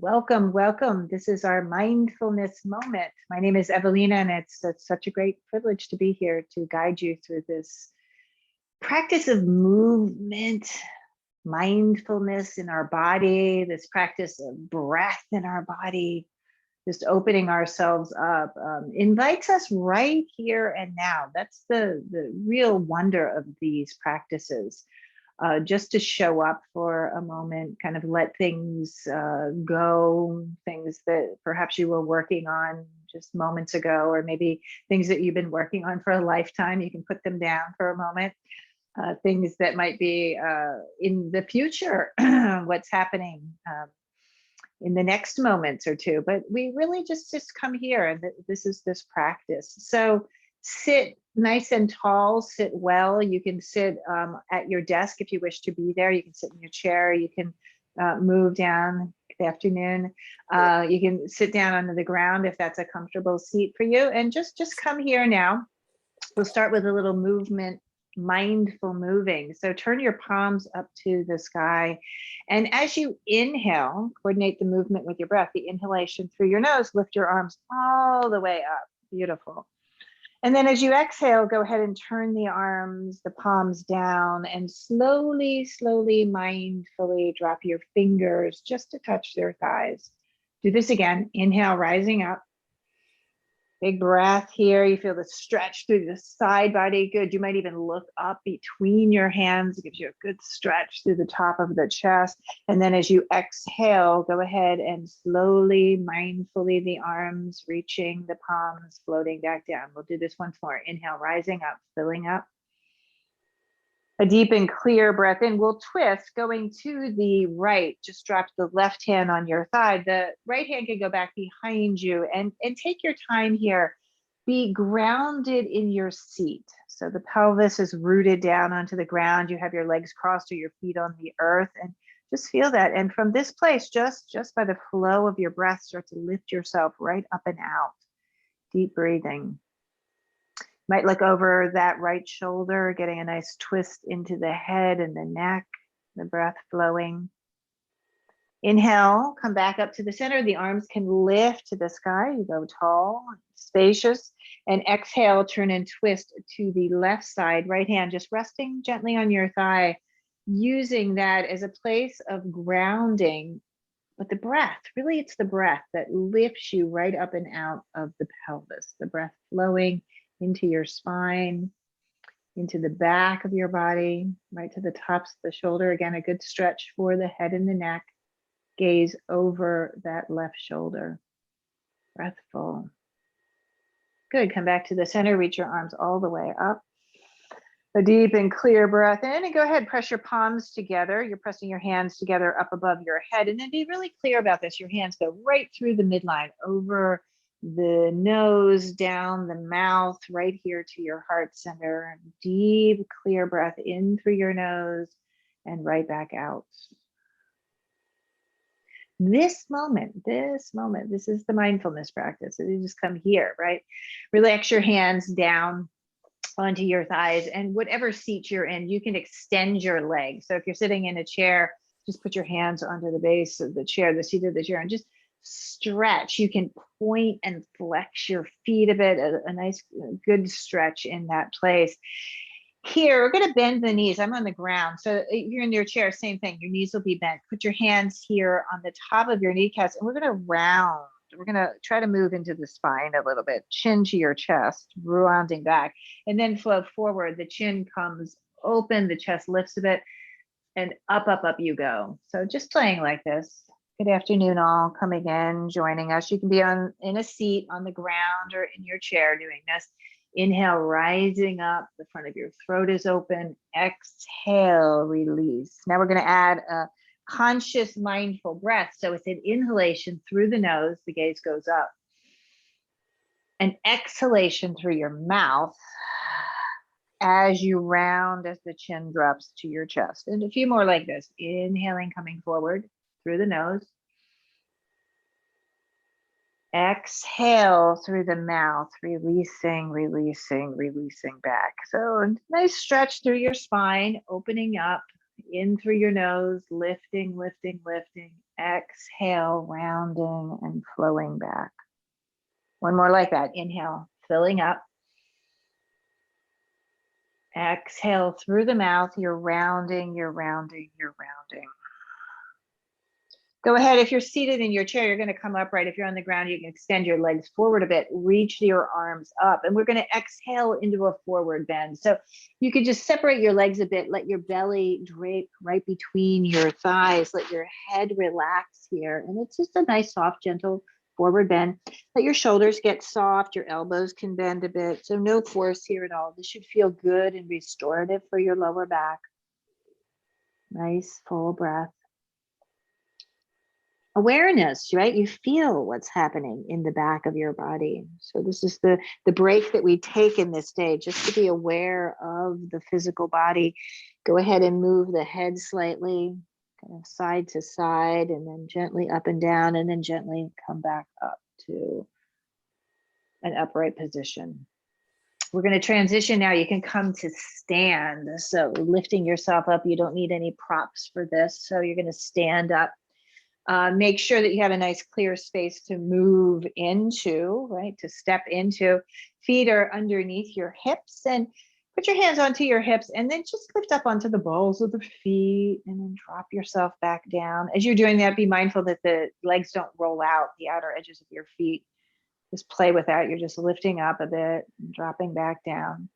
Welcome, welcome. This is our mindfulness moment. My name is Evalena, and it's such a great privilege to be here to guide you through this practice of movement, mindfulness in our body, this practice of breath in our body, just opening ourselves up, invites us right here and now. That's the real wonder of these practices. Just to show up for a moment, kind of let things go, things that perhaps you were working on just moments ago, or maybe things that you've been working on for a lifetime. You can put them down for a moment. Things that might be in the future, what's happening in the next moments or two. But we really just come here, and this is this practice. So sit nice and tall, sit well. You can sit at your desk if you wish to be there. You can sit in your chair. You can move down. Good afternoon. You can sit down onto the ground if that's a comfortable seat for you. And just come here now. We'll start with a little movement, mindful moving. So turn your palms up to the sky. And as you inhale, coordinate the movement with your breath. The inhalation through your nose, lift your arms all the way up. Beautiful. And then as you exhale, go ahead and turn the arms, the palms down, and slowly, slowly, mindfully drop your fingers just to touch their thighs. Do this again. Inhale, rising up. Big breath here. You feel the stretch through the side body. Good. You might even look up between your hands. It gives you a good stretch through the top of the chest. And then as you exhale, go ahead and slowly, mindfully, the arms reaching, the palms floating back down. We'll do this once more. Inhale, rising up, filling up. A deep and clear breath in. We'll twist going to the right. Just drop the left hand on your thigh. The right hand can go back behind you, and take your time here. Be grounded in your seat. So the pelvis is rooted down onto the ground. You have your legs crossed or your feet on the earth, and just feel that. And from this place, just by the flow of your breath, start to lift yourself right up and out. Deep breathing. Might look over that right shoulder, getting a nice twist into the head and the neck, the breath flowing. Inhale, come back up to the center. The arms can lift to the sky. You go tall, spacious. And exhale, turn and twist to the left side. Right hand just resting gently on your thigh, using that as a place of grounding. But the breath, really it's the breath that lifts you right up and out of the pelvis. The breath flowing into your spine, into the back of your body, right to the tops of the shoulder. Again, a good stretch for the head and the neck. Gaze over that left shoulder. Breath full. Good. Come back to the center. Reach your arms all the way up. A deep and clear breath in, and go ahead, press your palms together. You're pressing your hands together up above your head, and then be really clear about this. Your hands go right through the midline, over the nose, down the mouth, right here to your heart center. Deep, clear breath in through your nose and right back out. This moment, this is the mindfulness practice. So you just come here, right? Relax your hands down onto your thighs, and whatever seat you're in, you can extend your legs. So if you're sitting in a chair, just put your hands onto the base of the chair, the seat of the chair, and just stretch. You can point and flex your feet a bit, a nice good stretch in that place. Here, we're going to bend the knees. I'm on the ground. So if you're in your chair, same thing. Your knees will be bent. Put your hands here on the top of your kneecaps, and we're going to round. We're going to try to move into the spine a little bit, chin to your chest, rounding back, and then flow forward. The chin comes open, the chest lifts a bit, and up, up, up you go. So just playing like this. Good afternoon, all coming in, joining us. You can be in a seat, on the ground, or in your chair doing this. Inhale, rising up, the front of your throat is open. Exhale, release. Now we're going to add a conscious, mindful breath. So it's an inhalation through the nose, the gaze goes up. An exhalation through your mouth as you round, as the chin drops to your chest. And a few more like this. Inhaling, coming forward through the nose. Exhale through the mouth, releasing, releasing, releasing back. So nice stretch through your spine, opening up in through your nose, lifting, lifting, lifting. Exhale, rounding and flowing back. One more like that. Inhale, filling up. Exhale through the mouth. You're rounding, you're rounding, you're rounding. Go ahead. If you're seated in your chair, you're going to come upright. If you're on the ground, you can extend your legs forward a bit, reach your arms up, and we're going to exhale into a forward bend. So you can just separate your legs a bit, let your belly drape right between your thighs, let your head relax here. And it's just a nice, soft, gentle forward bend. Let your shoulders get soft, your elbows can bend a bit. So no force here at all. This should feel good and restorative for your lower back. Nice, full breath. Awareness, right? You feel what's happening in the back of your body. So this is the break that we take in this day, just to be aware of the physical body. Go ahead and move the head slightly, kind of side to side, and then gently up and down, and then gently come back up to an upright position. We're going to transition now. You can come to stand. So lifting yourself up, you don't need any props for this. So you're going to stand up. Make sure that you have a nice clear space to move into, right? To step into. Feet are underneath your hips, and put your hands onto your hips, and then just lift up onto the balls of the feet, and then drop yourself back down. As you're doing that, be mindful that the legs don't roll out the outer edges of your feet. Just play with that. You're just lifting up a bit, and dropping back down.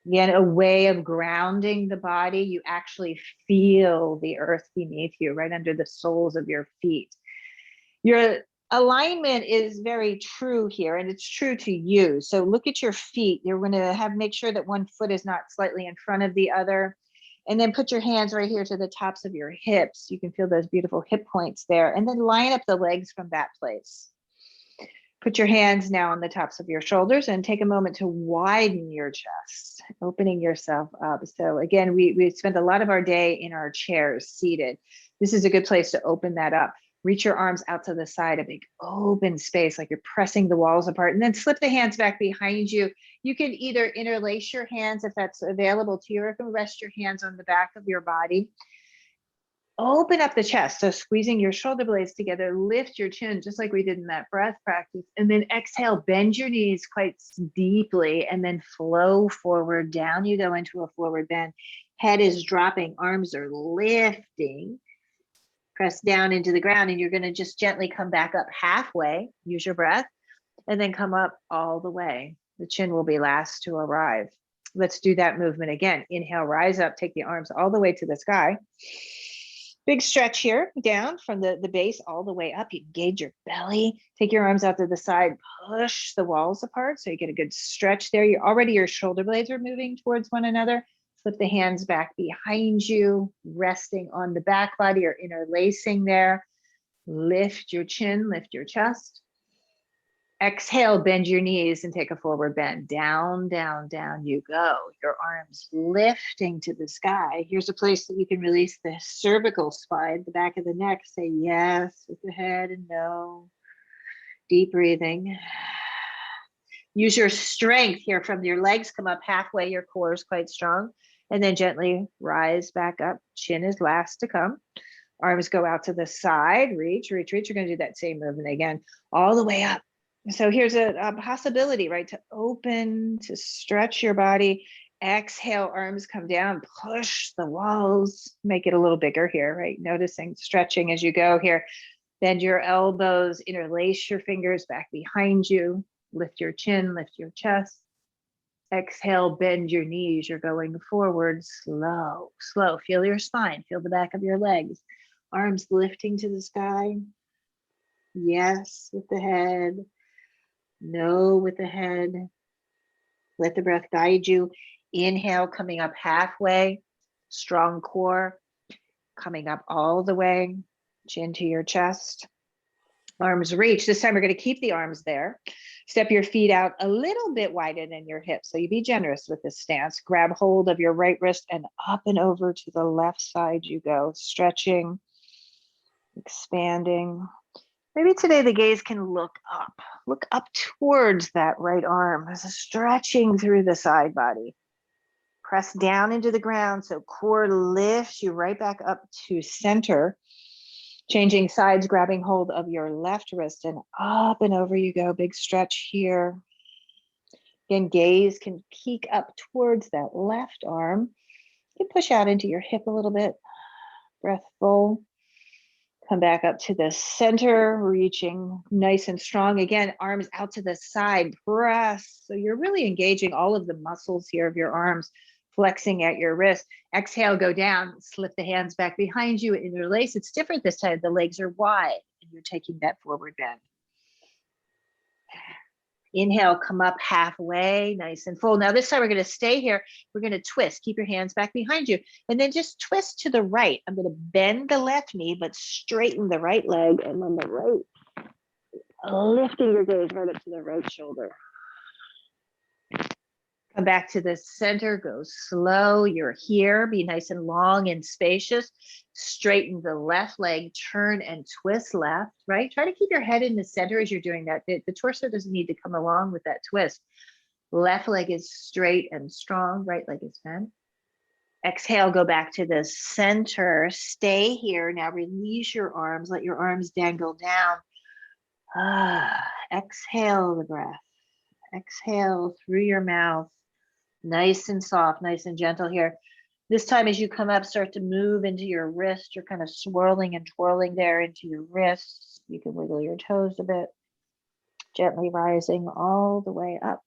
Again, a way of grounding the body. You actually feel the earth beneath you, right under the soles of your feet. Your alignment is very true here, and it's true to you. So look at your feet. You're going to make sure that one foot is not slightly in front of the other. And then put your hands right here to the tops of your hips. You can feel those beautiful hip points there. And then line up the legs from that place. Put your hands now on the tops of your shoulders and take a moment to widen your chest, opening yourself up. So again, we spend a lot of our day in our chairs seated. This is a good place to open that up. Reach your arms out to the side, a big open space, like you're pressing the walls apart, and then slip the hands back behind you. You can either interlace your hands if that's available to you, or you can rest your hands on the back of your body. Open up the chest, so squeezing your shoulder blades together, lift your chin, just like we did in that breath practice, and then exhale, bend your knees quite deeply, and then flow forward. Down you go into a forward bend. Head is dropping, arms are lifting. Press down into the ground, and you're going to just gently come back up halfway. Use your breath, and then come up all the way. The chin will be last to arrive. Let's do that movement again. Inhale, rise up, take the arms all the way to the sky. Big stretch here, down from the base all the way up. You engage your belly, take your arms out to the side, push the walls apart so you get a good stretch there. Your shoulder blades are moving towards one another. Slip the hands back behind you, resting on the back body or interlacing there. Lift your chin, lift your chest. Exhale, bend your knees and take a forward bend. Down, down, down you go. Your arms lifting to the sky. Here's a place that you can release the cervical spine, the back of the neck. Say yes with the head and no. Deep breathing. Use your strength here from your legs. Come up halfway. Your core is quite strong. And then gently rise back up. Chin is last to come. Arms go out to the side. Reach, reach, reach. You're going to do that same movement again, all the way up. So here's a possibility, right? To open, to stretch your body. Exhale, arms come down, push the walls, make it a little bigger here, right? Noticing stretching as you go here. Bend your elbows, interlace your fingers back behind you. Lift your chin, lift your chest. Exhale, bend your knees. You're going forward, slow, slow. Feel your spine, feel the back of your legs. Arms lifting to the sky. Yes, with the head. No with the head. Let the breath guide you. Inhale, coming up halfway. Strong core. Coming up all the way. Chin to your chest. Arms reach. This time we're going to keep the arms there. Step your feet out a little bit wider than your hips. So you be generous with this stance. Grab hold of your right wrist and up and over to the left side you go. Stretching. Expanding. Maybe today the gaze can look up towards that right arm as a stretching through the side body. Press down into the ground. So core lifts you right back up to center. Changing sides, grabbing hold of your left wrist and up and over you go. Big stretch here. Again, gaze can peek up towards that left arm. You push out into your hip a little bit. Breath full. Come back up to the center, reaching nice and strong. Again, arms out to the side, press. So you're really engaging all of the muscles here of your arms, flexing at your wrist. Exhale, go down, slip the hands back behind you, interlace. It's different this time. The legs are wide and you're taking that forward bend. Inhale, come up halfway, nice and full. Now this time we're going to stay here. We're going to twist. Keep your hands back behind you. And then just twist to the right. I'm going to bend the left knee, but straighten the right leg. And on the right, lifting your gaze right up to the right shoulder. Come back to the center, go slow. You're here, be nice and long and spacious. Straighten the left leg, turn and twist left, right? Try to keep your head in the center as you're doing that. The torso doesn't need to come along with that twist. Left leg is straight and strong, right leg is bent. Exhale, go back to the center. Stay here. Now release your arms, let your arms dangle down. Exhale the breath. Exhale through your mouth. Nice and soft, nice and gentle here. This time as you come up, start to move into your wrist. You're kind of swirling and twirling there into your wrists. You can wiggle your toes a bit. Gently rising all the way up.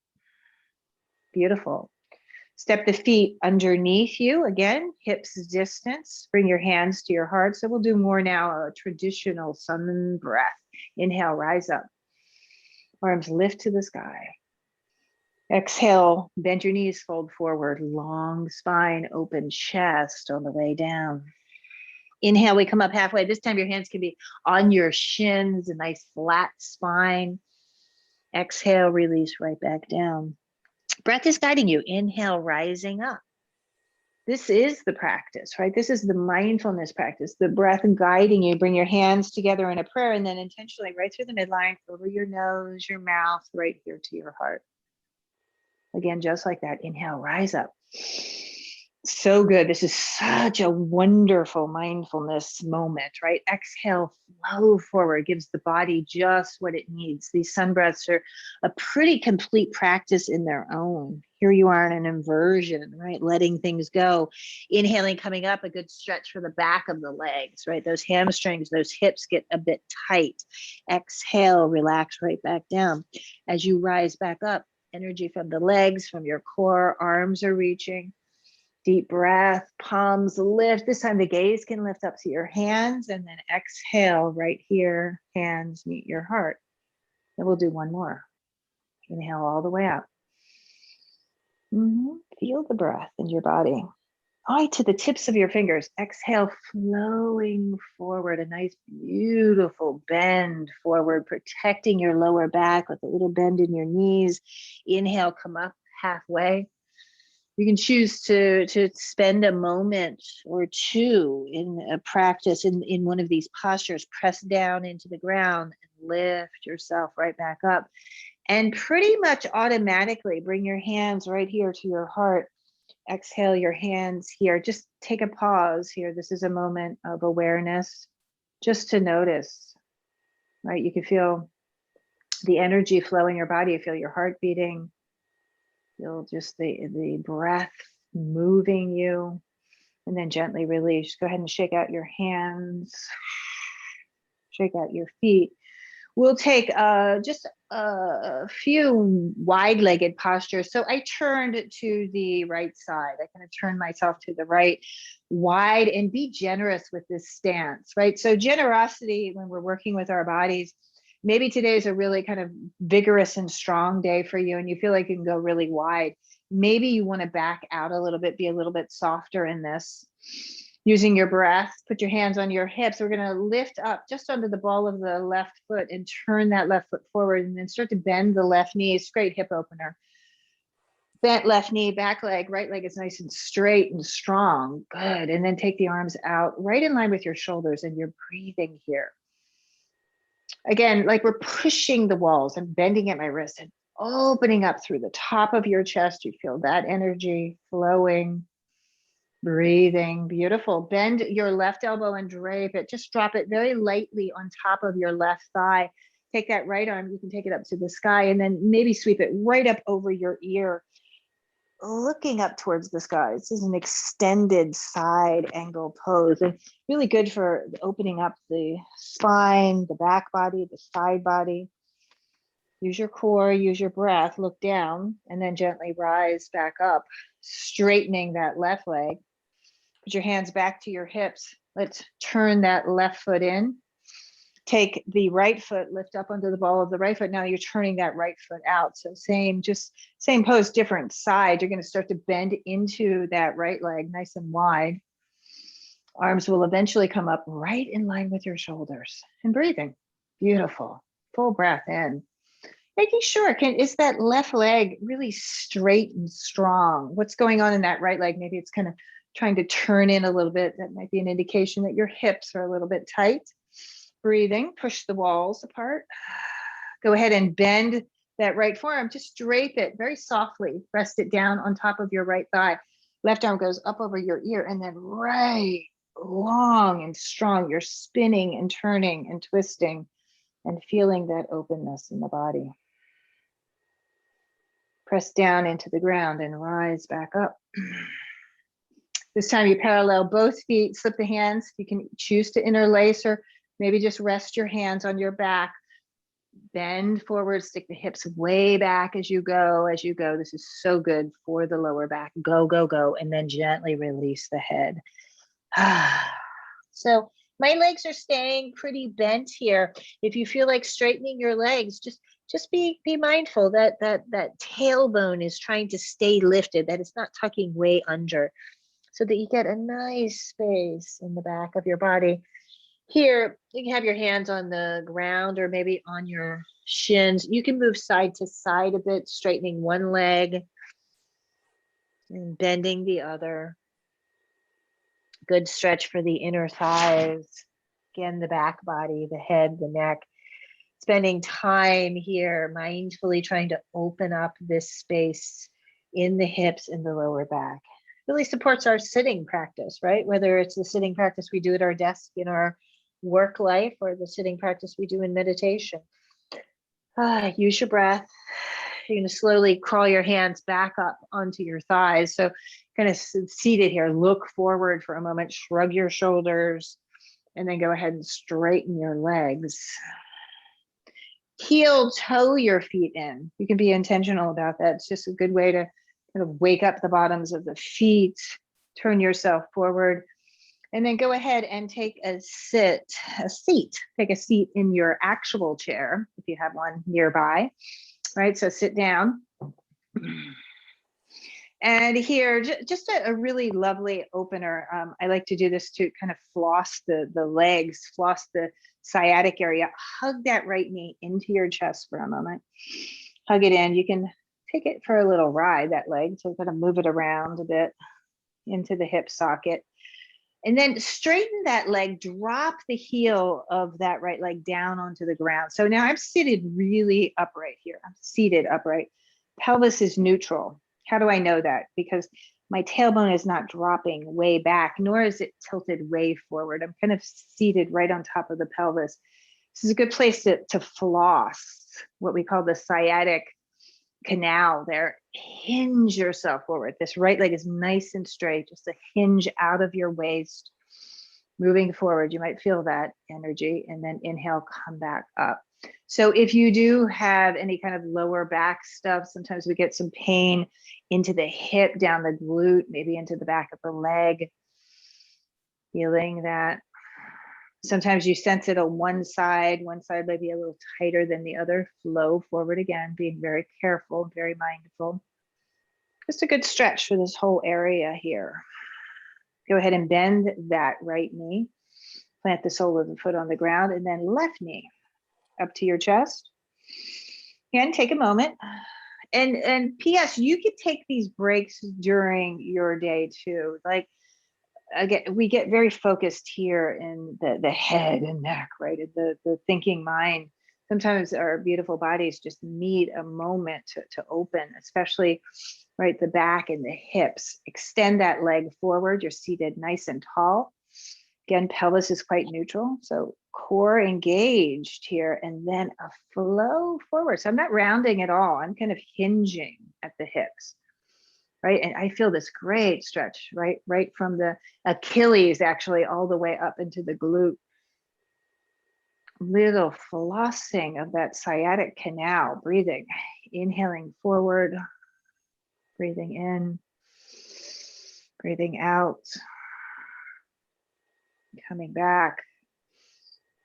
Beautiful. Step the feet underneath you. Again, hips distance. Bring your hands to your heart. So we'll do more now, a traditional sun breath. Inhale, rise up. Arms lift to the sky. Exhale, bend your knees, fold forward, long spine, open chest on the way down. Inhale, we come up halfway. This time your hands can be on your shins, a nice flat spine. Exhale, release right back down. Breath is guiding you. Inhale, rising up. This is the practice, right? This is the mindfulness practice, the breath guiding you. Bring your hands together in a prayer and then intentionally right through the midline, over your nose, your mouth, right here to your heart. Again, just like that, inhale, rise up. So good. This is such a wonderful mindfulness moment, right? Exhale, flow forward, gives the body just what it needs. These sun breaths are a pretty complete practice in their own. Here you are in an inversion, right? Letting things go. Inhaling, coming up, a good stretch for the back of the legs, right? Those hamstrings, those hips get a bit tight. Exhale, relax right back down. As you rise back up, energy from the legs, from your core, arms are reaching. Deep breath, palms lift. This time the gaze can lift up to your hands and then exhale right here, hands meet your heart. And we'll do one more. Inhale all the way up. Feel the breath in your body. Eye to the tips of your fingers. Exhale, flowing forward, a nice, beautiful bend forward, protecting your lower back with a little bend in your knees. Inhale, come up halfway. You can choose to spend a moment or two in a practice in one of these postures. Press down into the ground and lift yourself right back up. And pretty much automatically bring your hands right here to your heart. Exhale your hands here. Just take a pause here. This is a moment of awareness, just to notice, right? You can feel the energy flowing your body. You feel your heart beating. Feel just the breath moving you, and then gently release. Go ahead and shake out your hands, shake out your feet. We'll take just a few wide-legged postures. So I turned to the right side. I kind of turned myself to the right, wide, and be generous with this stance, right? So generosity when we're working with our bodies. Maybe today is a really kind of vigorous and strong day for you and you feel like you can go really wide. Maybe you want to back out a little bit, be a little bit softer in this. Using your breath, put your hands on your hips. We're going to lift up just under the ball of the left foot and turn that left foot forward and then start to bend the left knee. Straight hip opener. Bent left knee, back leg, right leg is nice and straight and strong. Good. And then take the arms out right in line with your shoulders and you're breathing here. Again, like we're pushing the walls. I'm bending at my wrist and opening up through the top of your chest. You feel that energy flowing, breathing. Beautiful. Bend your left elbow and drape it. Just drop it very lightly on top of your left thigh. Take that right arm, you can take it up to the sky, and then maybe sweep it right up over your ear, looking up towards the sky. This is an extended side angle pose, and really good for opening up the spine, the back body, the side body. Use your core, use your breath, look down, and then gently rise back up, straightening that left leg. Put your hands back to your hips. Let's turn that left foot in. Take the right foot, lift up onto the ball of the right foot. Now you're turning that right foot out. So same pose, different side. You're going to start to bend into that right leg, nice and wide. Arms will eventually come up right in line with your shoulders. And breathing. Beautiful. Full breath in. Making sure, is that left leg really straight and strong? What's going on in that right leg? Maybe it's kind of trying to turn in a little bit. That might be an indication that your hips are a little bit tight. Breathing, push the walls apart. Go ahead and bend that right forearm. Just drape it very softly. Rest it down on top of your right thigh. Left arm goes up over your ear, and then right, long and strong. You're spinning and turning and twisting and feeling that openness in the body. Press down into the ground and rise back up. This time you parallel both feet, slip the hands. You can choose to interlace or maybe just rest your hands on your back. Bend forward, stick the hips way back as you go, This is so good for the lower back. Go, go, go, and then gently release the head. So my legs are staying pretty bent here. If you feel like straightening your legs, just be mindful that tailbone is trying to stay lifted, that it's not tucking way under, so that you get a nice space in the back of your body. Here, you can have your hands on the ground or maybe on your shins. You can move side to side a bit, straightening one leg and bending the other. Good stretch for the inner thighs. Again, the back body, the head, the neck. Spending time here, mindfully trying to open up this space in the hips and the lower back. Really supports our sitting practice, right? Whether it's the sitting practice we do at our desk in our work life or the sitting practice we do in meditation. Use your breath. You're going to slowly crawl your hands back up onto your thighs. So kind of seated here, look forward for a moment, shrug your shoulders, and then go ahead and straighten your legs. Heel toe your feet in. You can be intentional about that. It's just a good way to kind of wake up the bottoms of the feet, turn yourself forward, and then go ahead and take a seat. Take a seat in your actual chair if you have one nearby, right? So sit down. And here, just a really lovely opener. I like to do this to kind of floss the legs, floss the sciatic area. Hug that right knee into your chest for a moment. Hug it in. You can take it for a little ride, that leg. So kind of move it around a bit into the hip socket. And then straighten that leg, drop the heel of that right leg down onto the ground. So now I'm seated really upright here. I'm seated upright. Pelvis is neutral. How do I know that? Because my tailbone is not dropping way back, nor is it tilted way forward. I'm kind of seated right on top of the pelvis. This is a good place to floss, what we call the sciatic canal there. Hinge yourself forward. This right leg is nice and straight, just a hinge out of your waist. Moving forward, you might feel that energy, and then inhale, come back up. So if you do have any kind of lower back stuff, sometimes we get some pain into the hip, down the glute, maybe into the back of the leg. Feeling that. Sometimes you sense it on one side might be a little tighter than the other. Flow forward again, being very careful, very mindful. Just a good stretch for this whole area here. Go ahead and bend that right knee. Plant the sole of the foot on the ground, and then left knee up to your chest. And take a moment. And P.S., you could take these breaks during your day too. Like, again, we get very focused here in the head and neck, right? The thinking mind. Sometimes our beautiful bodies just need a moment to open, especially right, the back and the hips. Extend that leg forward. You're seated nice and tall. Again, pelvis is quite neutral. So core engaged here, and then a flow forward. So I'm not rounding at all. I'm kind of hinging at the hips, right? And I feel this great stretch, right from the Achilles actually all the way up into the glute. Little flossing of that sciatic canal, breathing, inhaling forward, breathing in, breathing out, coming back.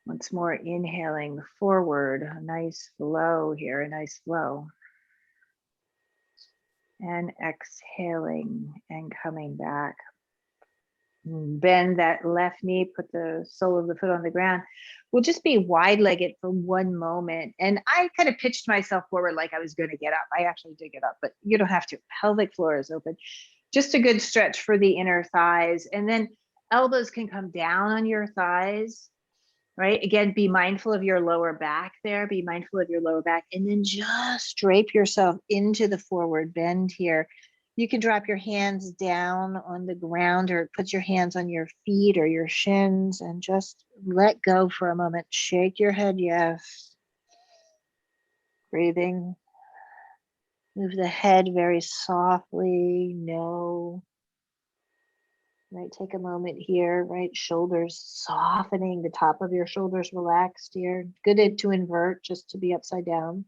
Once more, inhaling forward, a nice flow here, a nice flow. And exhaling and coming back. Bend that left knee, put the sole of the foot on the ground. We'll just be wide-legged for one moment. And I kind of pitched myself forward like I was going to get up. I actually did get up, but you don't have to. Pelvic floor is open. Just a good stretch for the inner thighs. And then elbows can come down on your thighs, right? Again, be mindful of your lower back there. Be mindful of your lower back. And then just drape yourself into the forward bend here. You can drop your hands down on the ground or put your hands on your feet or your shins and just let go for a moment. Shake your head, yes. Breathing. Move the head very softly, no. Right, take a moment here, right? Shoulders softening, the top of your shoulders relaxed here. Good to invert, just to be upside down.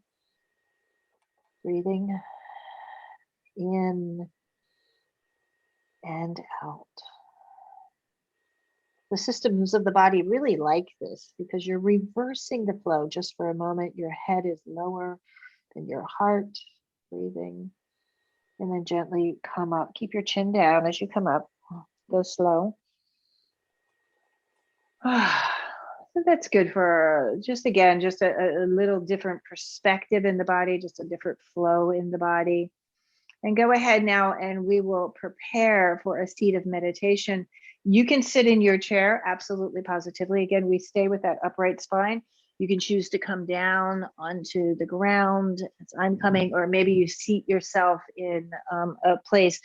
Breathing in and out. The systems of the body really like this because you're reversing the flow just for a moment. Your head is lower than your heart. Breathing. And then gently come up. Keep your chin down as you come up. Go slow. So that's good for just again, just a little different perspective in the body, just a different flow in the body. And go ahead now and we will prepare for a seat of meditation. You can sit in your chair, absolutely positively. Again, we stay with that upright spine. You can choose to come down onto the ground as I'm coming, or maybe you seat yourself in a place.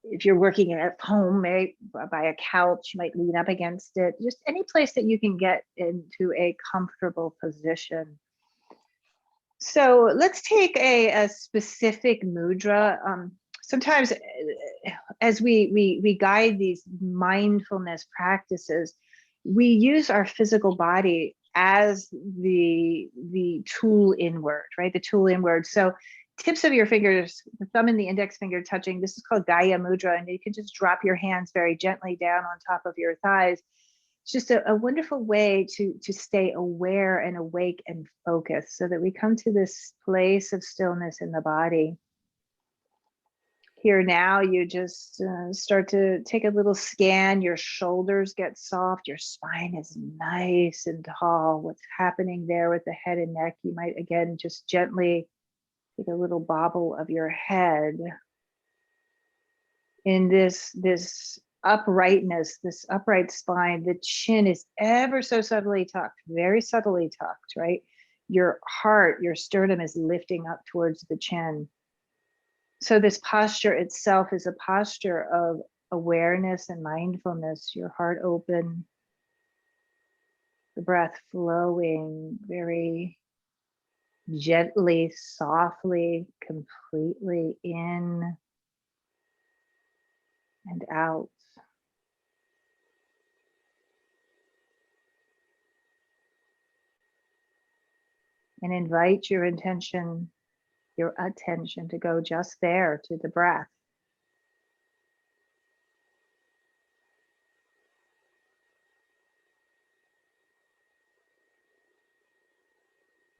If you're working at home, maybe by a couch, you might lean up against it. Just any place that you can get into a comfortable position. So let's take a specific mudra. Sometimes as we guide these mindfulness practices, we use our physical body as the tool inward, right? The tool inward. So tips of your fingers, the thumb and the index finger touching, this is called Gaya Mudra, and you can just drop your hands very gently down on top of your thighs. It's just a wonderful way to stay aware and awake and focused so that we come to this place of stillness in the body. Here now, you just start to take a little scan. Your shoulders get soft. Your spine is nice and tall. What's happening there with the head and neck? You might, again, just gently take a little bobble of your head in this uprightness, this upright spine. The chin is ever so subtly tucked, very subtly tucked, right? Your heart, your sternum is lifting up towards the chin. So this posture itself is a posture of awareness and mindfulness, your heart open, the breath flowing very gently, softly, completely in and out. And invite your attention to go just there, to the breath.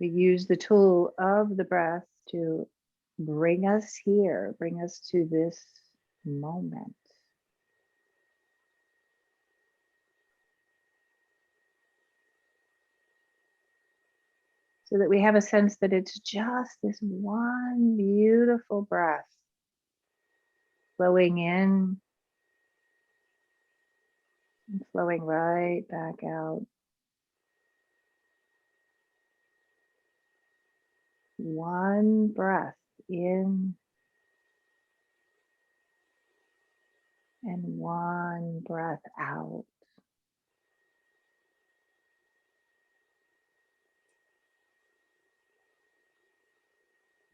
We use the tool of the breath to bring us here, bring us to this moment. So that we have a sense that it's just this one beautiful breath flowing in and flowing right back out. one breath in and one breath out.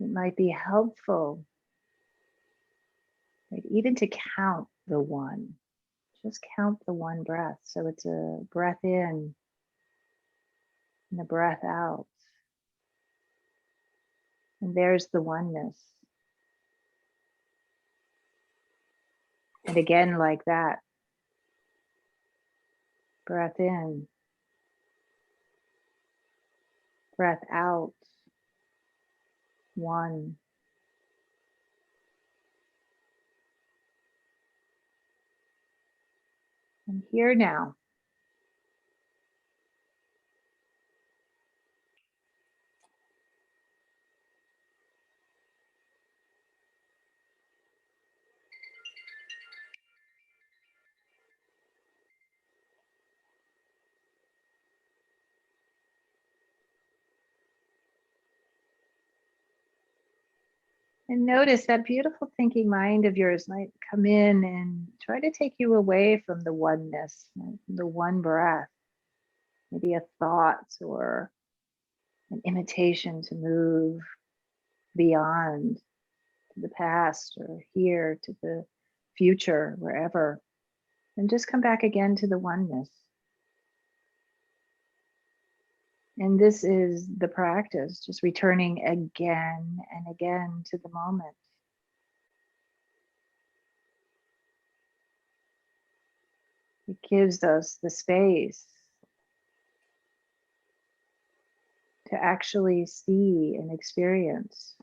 It might be helpful, right, even to count the one. Just count the one breath. So it's a breath in and a breath out. And there's the oneness. And again, like that. Breath in, breath out. One. And here now. And notice that beautiful thinking mind of yours might come in and try to take you away from the oneness, right? The one breath. Maybe a thought or an invitation to move beyond to the past or here to the future, wherever. And just come back again to the oneness. And this is the practice, just returning again and again to the moment. It gives us the space to actually see and experience.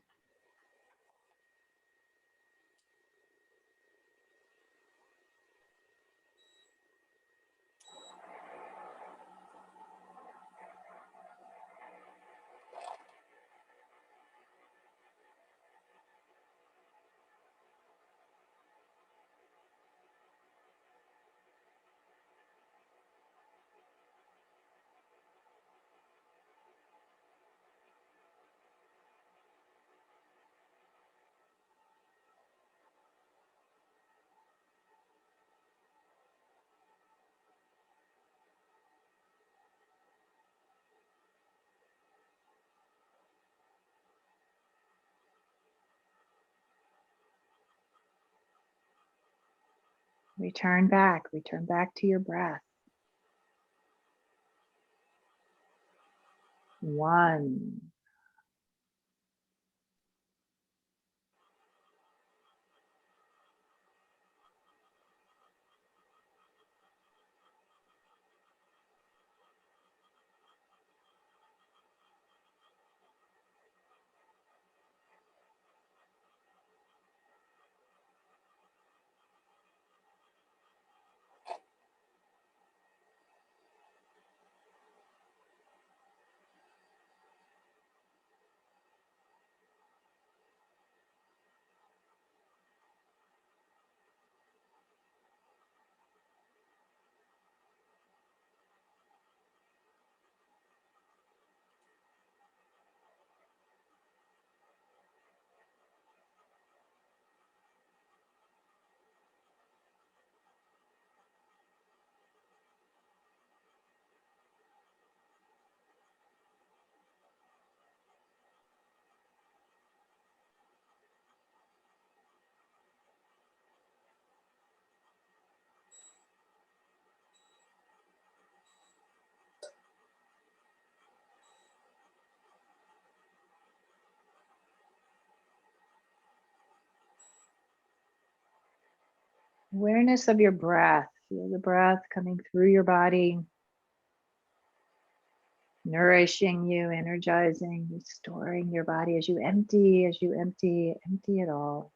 Return back to your breath. One. Awareness of your breath. Feel the breath coming through your body, nourishing you, energizing, restoring your body as you empty it all.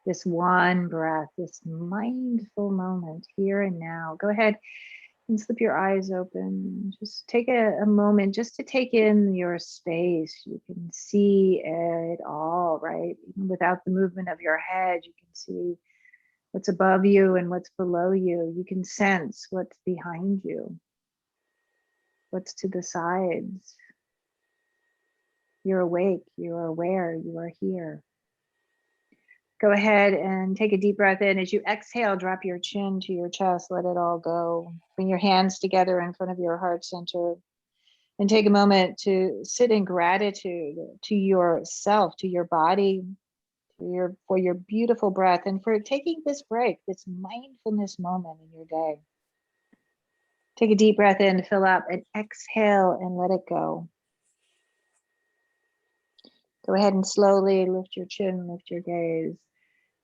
This one breath, this mindful moment here and now. Go ahead and slip your eyes open. Just take a moment just to take in your space. You can see it all, right? Even without the movement of your head, you can see what's above you and what's below you. You can sense what's behind you. What's to the sides? You're awake, you are aware, you are here. Go ahead and take a deep breath in. As you exhale, drop your chin to your chest, let it all go. Bring your hands together in front of your heart center and take a moment to sit in gratitude to yourself, to your body, for your beautiful breath, and for taking this break, this mindfulness moment in your day. Take a deep breath in, fill up, and exhale and let it go. Go ahead and slowly lift your chin, lift your gaze.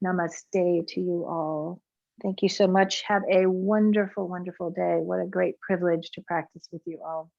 Namaste to you all. Thank you so much. Have a wonderful, wonderful day. What a great privilege to practice with you all.